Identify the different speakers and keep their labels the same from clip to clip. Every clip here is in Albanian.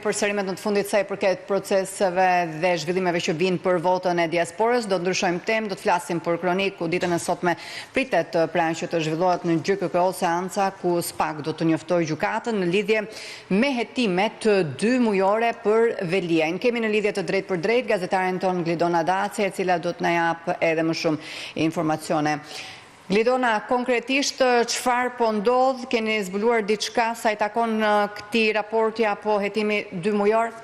Speaker 1: për serimet në të fundit sa i përket proceseve dhe zhvillimeve që vinë për votën e diasporës. Do të ndryshojmë temë, do të flasim për kronik, ku ditën e sotme pritet pranë që të zhvillohet në GKO seanca ku SPAK do të njoftojë gjykatën në lidhje me hetimet 2 mujore për Veliajn. Kemi në lidhje të drejtë për drejtë gazetaren ton Glidona Dace, e cila do të na jap edhe më shumë informacione. Glidona, konkretisht çfarë po ndodh? Keni zbuluar diçka sa i takon këtij raporti apo hetimi 2 mujor?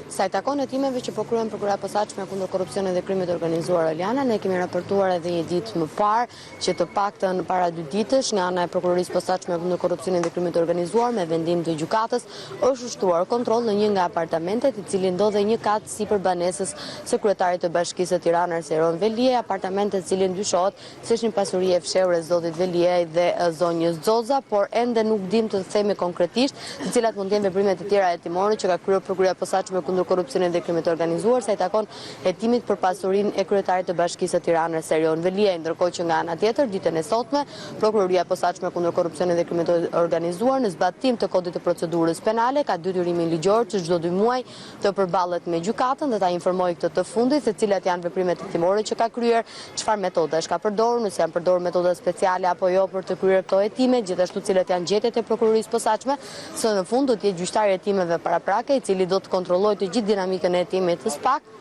Speaker 2: Sa i takon hetimeve që po kryen prokuroria e posaçme kundër korrupsionit dhe krimit të organizuar Eliana, ne kemi raportuar edhe një ditë më parë që të paktën para 2 ditësh nga ana e prokurorisë posaçme kundër korrupsionit dhe krimit të organizuar me vendim të gjykatës është ushtuar kontroll në një nga apartamentet i cili ndodhej një kat sipër banesës së kryetarit të Bashkisë së Tiranës Eron Veliaj, apartamentet i cili ndyshohet se është një pasuri e fshehur e zotit Veliaj dhe zonjës Xoza, por ende nuk dim të themi konkretisht të cilat mund të jenë veprimet e tjera hetimore që ka kryer prokuroria e posaçme kundër korrupsionit dhe krimit të organizuar, sa i takon hetimit për pasurinë e kryetarit të Bashkisë së Tiranës Eron Veliaj, ndërkohë që nga ana tjetër ditën e sotme prokuroria e posaçme kundër korrupsionit dhe krimit të organizuar në zbatim të kodit të procedurës penale ka detyrimin ligjor që çdo 2 muaj të përballet me gjykatën dhe ta informojë këtë të fundit se cilat janë veprimet hetimore që ka kryer, çfarë metodash ka përdorur, nëse janë përdorur metoda speciale apo jo për të kryer këto hetime, gjithashtu cilat janë gjetjet e prokurorisë posaçme, se në fund do të jetë gjyqtari i hetimeve paraprake i cili do të kontrollojë të gjithë dinamikën e hetimit të SPAK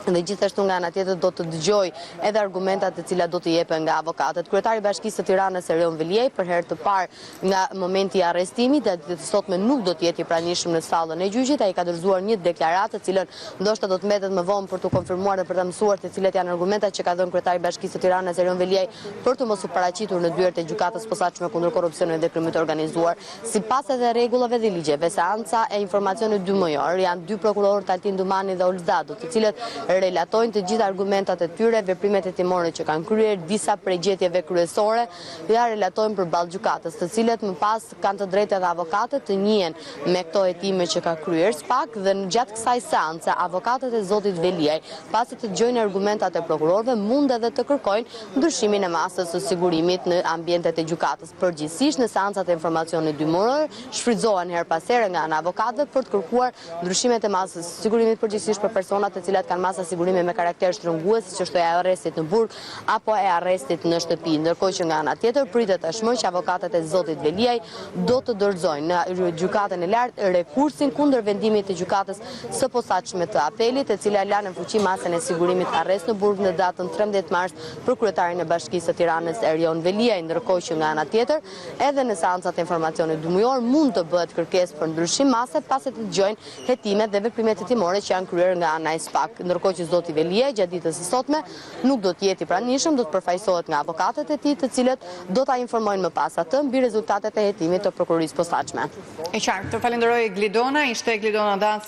Speaker 2: dhe gjithashtu nga ana tjetër do të dëgjoj edhe argumentat të cilat do të jepen nga avokatët. Kryetari i Bashkisë së Tiranës Eron Veliaj për herë të parë nga momenti i arrestimit dhe sotme nuk do të jetë i pranishëm në sallën e gjyqit, ai ka dorëzuar një deklaratë të cilën ndoshta do të mbetet më vonë për të konfirmuar dhe për të mësuar të cilat janë argumentat që ka dhënë kryetari i Bashkisë së Tiranës Eron Veliaj për të mos u paraqitur në dyert e gjykatës posaçme kundër korrupsionit dhe krimit të organizuar. Sipas edhe rregullave dhe ligjeve, seanca e informacionit 2 mujor janë 2 prokurorë, Altin Dumani dhe Olzado, të cilët relatojnë të gjithë argumentat e tyre, veprimet hetimore që kanë kryer, disa prej gjetjeve kryesore, ja relatojnë përballë gjykatës, të cilët më pas kanë të drejtë edhe avokatët të njihen me këto hetime që ka kryer SPAK dhe në gjatë kësaj seance avokatët e zotit Veliaj, pasi të dëgjojnë argumentat e prokurorëve, mund edhe të kërkojnë ndryshimin e masës së sigurimit në ambientet e gjykatës. Përgjithsisht në seancat e informacionit 2 mujor shfrytëzohen her pas here nga ana avokatëve për të kërkuar ndryshimet e masës së sigurimit përgjithsisht për personat të cilat kanë masa sigurimi me karakter shtrëngues, siç është e arrestit në burg apo e arrestit në shtëpi. Ndërkohë që nga ana tjetër pritet tashmë që avokatët e zotit Veliaj do të dorëzojnë në gjykatën e lartë rekursin kundër vendimit të gjykatës së posaçme të apelit, e cila la në fuqi masën e sigurimit arrest në burg në datën 13 mars për kryetarin e Bashkisë së Tiranës Eron Veliaj. Ndërkohë që nga ana tjetër, edhe në seancat e informacionit 2 mujor mund të bëhet kërkesë për ndryshim mase pasi të dëgjojnë hetimet dhe veprimet hetimore që janë kryer nga ana e SPAK. Ndërkohë që zoti Veliaj gjatë ditës së sotme nuk do të jetë i pranishëm, do të përfaqësohet nga avokatët e tij, të cilët do ta informojnë më pas atë mbi rezultatet e hetimit të prokurorisë posaçme.
Speaker 1: E qartë, të falenderoj Glidona, ishte Glidona Dace.